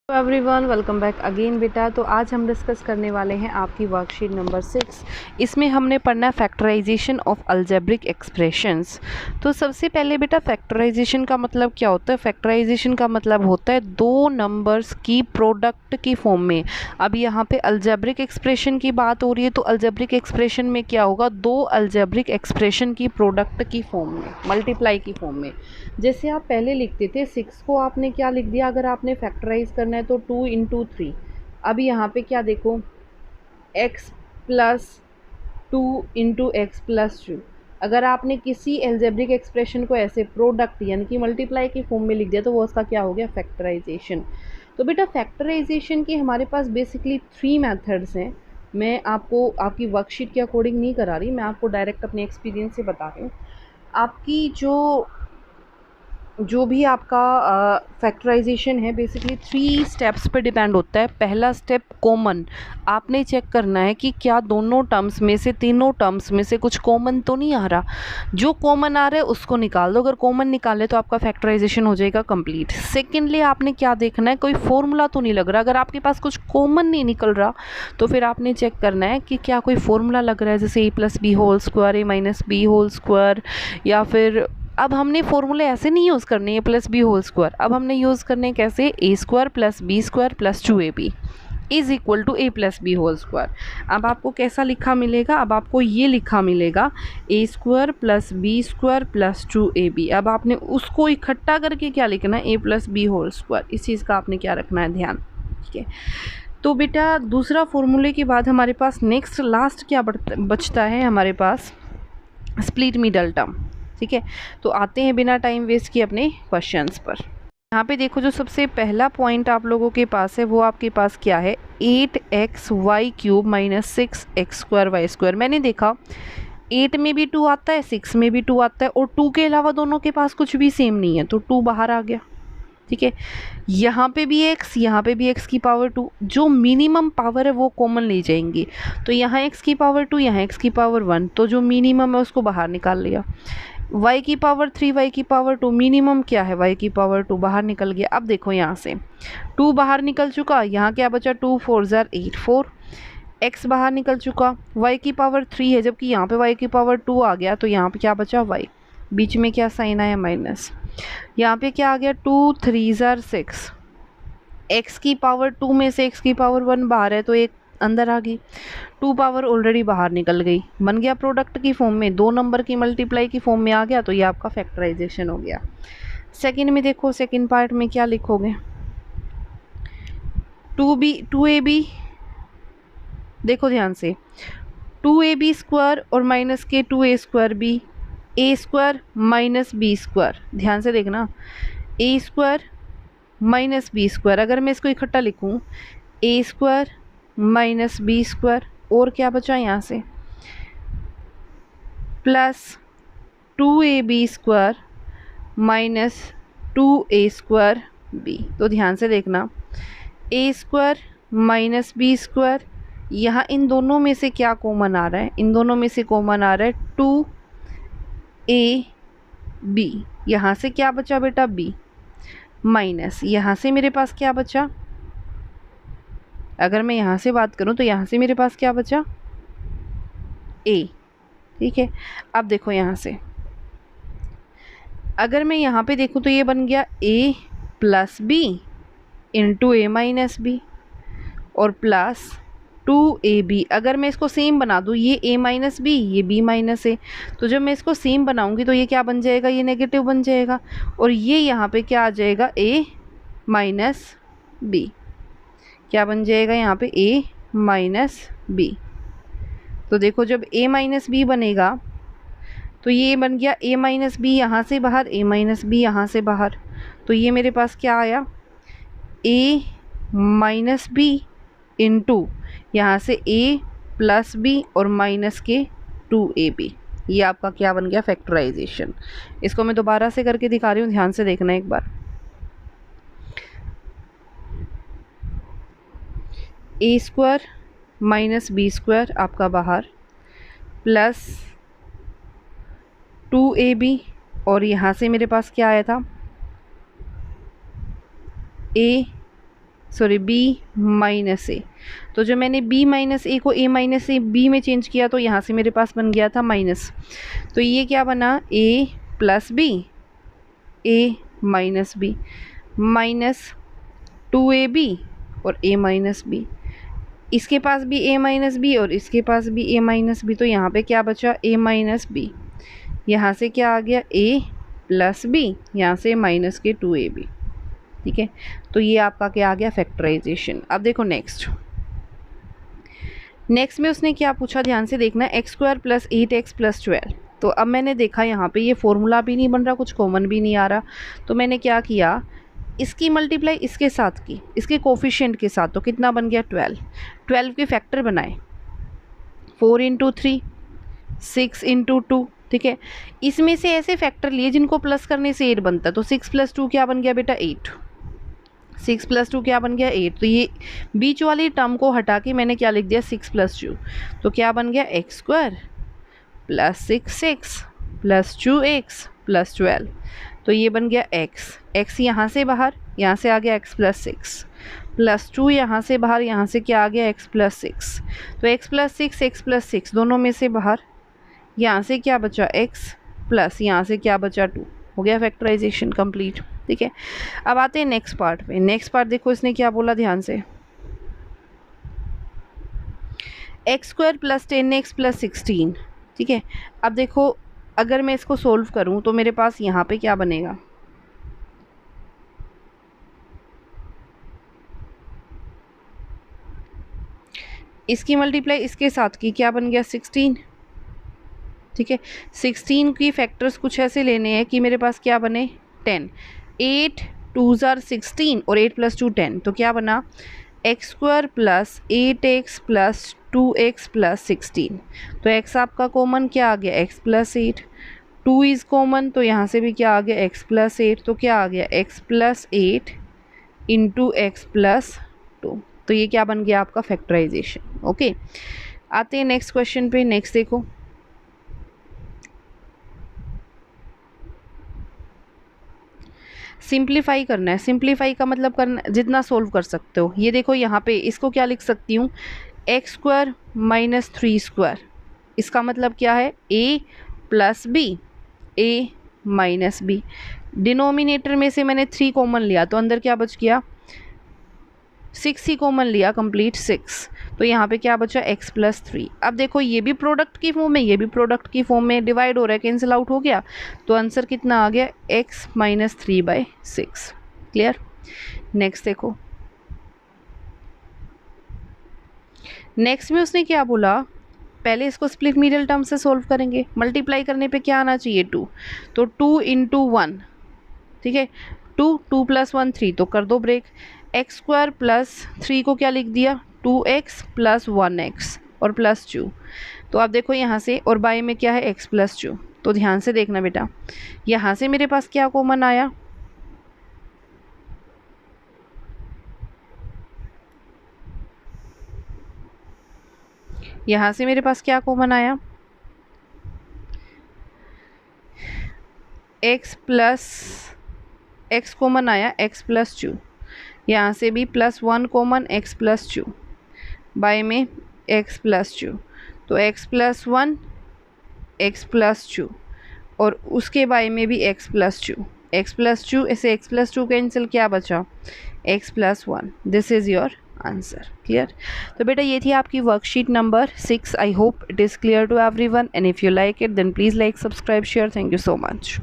Everyone welcome back again बेटा। तो आज हम डिस्कस करने वाले हैं आपकी वर्कशीट नंबर 6। इसमें हमने पढ़ना है फैक्टराइजेशन ऑफ अलजेब्रिक एक्सप्रेशंस। तो सबसे पहले बेटा फैक्टराइजेशन का मतलब क्या होता है? फैक्टराइजेशन का मतलब होता है दो नंबर्स की प्रोडक्ट की फॉर्म में। अब यहाँ पे अलजेब्रिक एक्सप्रेशन की बात हो रही है, तो अलजेब्रिक एक्सप्रेशन में क्या होगा? दो अलजेब्रिक एक्सप्रेशन की प्रोडक्ट की फॉर्म में, मल्टीप्लाई की फॉर्म में। जैसे आप पहले लिखते थे 6 को आपने क्या लिख दिया, अगर आपने फैक्टराइज करना है तो 2 इंटू 3। अब यहाँ पे क्या देखो, x plus 2 into x plus 2। अगर आपने किसी एल्जेब्रिक एक्सप्रेशन को ऐसे प्रोडक्ट यानी कि मल्टीप्लाई की फॉर्म में लिख दिया तो वो उसका क्या हो गया? फैक्टराइजेशन। तो बेटा फैक्टराइजेशन के हमारे पास बेसिकली 3 मेथड्स हैं। मैं आपको आपकी वर्कशीट के अकॉर्डिंग नहीं करा रही, मैं आपको डायरेक्ट अपने एक्सपीरियंस से बता रही हूँ। आपकी जो भी आपका फैक्टराइजेशन है बेसिकली 3 स्टेप्स पे डिपेंड होता है। पहला स्टेप कॉमन, आपने चेक करना है कि क्या दोनों टर्म्स में से, तीनों टर्म्स में से कुछ कॉमन तो नहीं आ रहा। जो कॉमन आ रहा है उसको निकाल दो, अगर कॉमन निकाले तो आपका फैक्टराइजेशन हो जाएगा कंप्लीट। सेकेंडली आपने क्या देखना है, कोई फॉर्मूला तो नहीं लग रहा। अगर आपके पास कुछ कॉमन नहीं निकल रहा तो फिर आपने चेक करना है कि क्या कोई फॉर्मूला लग रहा है, जैसे A plus B whole square, A minus B whole square, या फिर अब हमने फॉर्मूले ऐसे नहीं यूज़ करने A plus B whole square. अब हमने यूज़ करने कैसे, A square plus B square plus 2ab is equal to A plus B whole square. अब आपको कैसा लिखा मिलेगा? अब आपको ये लिखा मिलेगा A square plus B square plus 2ab। अब आपने उसको इकट्ठा करके क्या लिखना है? A plus B whole square. इस चीज़ का आपने क्या रखना है ध्यान, ठीक है। तो बेटा दूसरा फॉर्मूले के बाद हमारे पास नेक्स्ट लास्ट क्या बचता है? हमारे पास स्प्लिट मिडल टर्म, ठीक है। तो आते हैं बिना टाइम वेस्ट किए अपने क्वेश्चंस पर। यहाँ पे देखो जो सबसे पहला पॉइंट आप लोगों के पास है वो आपके पास क्या है? 8xy³ माइनस 6x² मैंने देखा 8 में भी 2 आता है, 6 में भी 2 आता है, और 2 के अलावा दोनों के पास कुछ भी सेम नहीं है, तो 2 बाहर आ गया, ठीक है। यहाँ पे भी x, यहाँ पे भी x की पावर 2, जो मिनिमम पावर है वो कॉमन ले जाएंगी। तो यहाँ x की पावर 2, यहाँ x की पावर 1, तो जो मिनिमम है उसको बाहर निकाल लिया। y की पावर 3, y की पावर 2, मिनिमम क्या है? y की पावर 2 बाहर निकल गया। अब देखो यहाँ से 2 बाहर निकल चुका, यहाँ क्या बचा? 2 4 जार 8 4, x बाहर निकल चुका, y की पावर 3 है, जबकि यहाँ पे y की पावर 2 आ गया, तो यहाँ पे क्या बचा? y, बीच में क्या साइन आया? माइनस। यहाँ पे क्या आ गया? 2 3 जार 6, x की पावर 2 में से x की पावर 1 बाहर है तो एक अंदर आ गई, 2 पावर ऑलरेडी बाहर निकल गई, बन गया प्रोडक्ट की फॉर्म में, दो नंबर की मल्टीप्लाई की फॉर्म में आ गया, तो ये आपका फैक्टराइजेशन हो गया। सेकंड में देखो, सेकंड पार्ट में क्या लिखोगे? 2ab, देखो ध्यान से, 2ab स्क्वायर और माइनस के 2a² a square minus B square, ध्यान से देखना, a square minus B square. अगर मैं इसको इकट्ठा लिखूं, a square minus B square, और क्या बचा यहाँ से? Plus 2ab square minus 2a² b। तो ध्यान से देखना, a square minus B square, यहाँ इन दोनों में से क्या कॉमन आ रहा है? इन दोनों में से कॉमन आ रहा है 2ab। यहाँ से क्या बचा बेटा? b, माइनस यहाँ से मेरे पास क्या बचा? अगर मैं यहाँ से बात करूँ तो यहाँ से मेरे पास क्या बचा? a, ठीक है। अब देखो यहाँ से अगर मैं यहाँ पे देखूँ तो ये बन गया a plus B into A minus B और प्लस 2ab। अगर मैं इसको सेम बना दूँ, ये a माइनस बी, ये b माइनस ए, तो जब मैं इसको सेम बनाऊंगी तो ये क्या बन जाएगा? ये नेगेटिव बन जाएगा, और ये यहाँ पे क्या आ जाएगा? a माइनस बी, क्या बन जाएगा यहाँ पे? a minus B. तो देखो जब a माइनस बी बनेगा तो ये बन गया a माइनस बी यहाँ से बाहर, a माइनस बी यहाँ से बाहर, तो ये मेरे पास क्या आया? a माइनस बी इंटू यहाँ से a प्लस बी और माइनस के 2ab। ये आपका क्या बन गया? फैक्टराइजेशन। इसको मैं दोबारा से करके दिखा रही हूँ, ध्यान से देखना एक बार। a square minus B square आपका बाहर, प्लस 2ab, और यहाँ से मेरे पास क्या आया था? a sorry B minus A. तो जो मैंने बी माइनस ए को ए माइनस ए बी में चेंज किया तो यहाँ से मेरे पास बन गया था माइनस। तो ये क्या बना, ए प्लस बी, ए माइनस बी, माइनस 2ab और a माइनस बी। इसके पास भी a माइनस बी और इसके पास भी a माइनस बी। तो यहाँ पे क्या बचा, a माइनस बी। यहाँ से क्या आ गया, a प्लस बी, यहाँ से माइनस के 2ab। ठीक है, तो ये आपका क्या आ गया, फैक्टराइजेशन। अब देखो नेक्स्ट में उसने क्या पूछा, ध्यान से देखना, x square plus 8x plus 12। तो अब मैंने देखा यहाँ पे ये फॉर्मूला भी नहीं बन रहा, कुछ कॉमन भी नहीं आ रहा। तो मैंने क्या किया, इसकी मल्टीप्लाई इसके साथ की, इसके कोफिशिएंट के साथ। तो कितना बन गया, 12 के फैक्टर बनाए, 4 इंटू 3, 6 इंटू 2। ठीक है, इसमें से ऐसे फैक्टर लिए जिनको प्लस करने से 8 बनता है। तो 6 प्लस 2 क्या बन गया बेटा, 8। 6 प्लस 2 क्या बन गया, 8। तो ये बीच वाली टर्म को हटा के मैंने क्या लिख दिया, 6 प्लस 2। तो क्या बन गया, x square plus 6x plus 2x plus 12। तो ये बन गया x यहाँ से बाहर, यहाँ से आ गया x प्लस 6 प्लस 2 यहाँ से बाहर, यहाँ से क्या आ गया x प्लस 6। तो x प्लस 6 दोनों में से बाहर, यहाँ से क्या बचा x प्लस यहाँ से क्या बचा 2। हो गया फैक्टराइजेशन कंप्लीट। ठीक है, अब आते हैं नेक्स्ट पार्ट पे। नेक्स्ट पार्ट देखो इसने क्या बोला, ध्यान से, x square plus 10x plus 16। ठीक है, अब देखो अगर मैं इसको सोल्व करूं तो मेरे पास यहाँ पे क्या बनेगा, इसकी मल्टीप्लाई इसके साथ की, क्या बन गया 16। ठीक है, 16 की फैक्टर्स कुछ ऐसे लेने हैं कि मेरे पास क्या बने 10, 8 2s are 16 और 8 प्लस 2 10। तो क्या बना, x square plus 8x plus 2x plus 16। तो x आपका कॉमन क्या आ गया, x प्लस 8, 2 इज़ कॉमन तो यहाँ से भी क्या आ गया, x प्लस 8। तो क्या आ गया, x plus 8 into x plus 2। तो ये क्या बन गया आपका, फैक्टराइजेशन। ओके, आते हैं नेक्स्ट क्वेश्चन पे। नेक्स्ट देखो, सिंप्लीफाई करना है। सिंप्लीफाई का मतलब करना, जितना सोल्व कर सकते हो। ये देखो यहाँ पे इसको क्या लिख सकती हूँ, एक्स स्क्वायर माइनस 3 स्क्वायर। इसका मतलब क्या है, a plus B, a minus B. Denominator में से मैंने 3 कॉमन लिया तो अंदर क्या बच गया, 6 ही कॉमन लिया, कंप्लीट 6। तो यहाँ पे क्या बचा, x प्लस 3। अब देखो ये भी प्रोडक्ट की फॉर्म में, ये भी प्रोडक्ट की फॉर्म में, डिवाइड हो रहा है, कैंसिल आउट हो गया। तो आंसर कितना आ गया, x माइनस 3/6। क्लियर। नेक्स्ट देखो, नेक्स्ट में उसने क्या बोला, पहले इसको स्प्लिट मीडियल टर्म से सोल्व करेंगे। मल्टीप्लाई करने पे क्या आना चाहिए, 2। तो 2 इंटू 1, ठीक है, 2 प्लस 1 3। तो कर दो ब्रेक, एक्स स्क्वायर प्लस 3 को क्या लिख दिया, 2x प्लस 1x और प्लस 2। तो आप देखो यहाँ से, और बाय में क्या है, x प्लस 2। तो ध्यान से देखना बेटा, यहाँ से मेरे पास क्या कॉमन आया, यहाँ से मेरे पास क्या कॉमन आया, x प्लस x कॉमन आया, x प्लस 2। यहाँ से भी plus 1 common, x plus 2, by में x प्लस 2। तो x प्लस 1 x प्लस 2 और उसके बाय में भी x प्लस 2, x प्लस 2, ऐसे x प्लस 2 कैंसिल, क्या बचा, x plus 1। This is your answer. Clear. तो बेटा ये थी आपकी worksheet number 6। I hope it is clear to everyone, and if you like it then please like, subscribe, share. Thank you so much.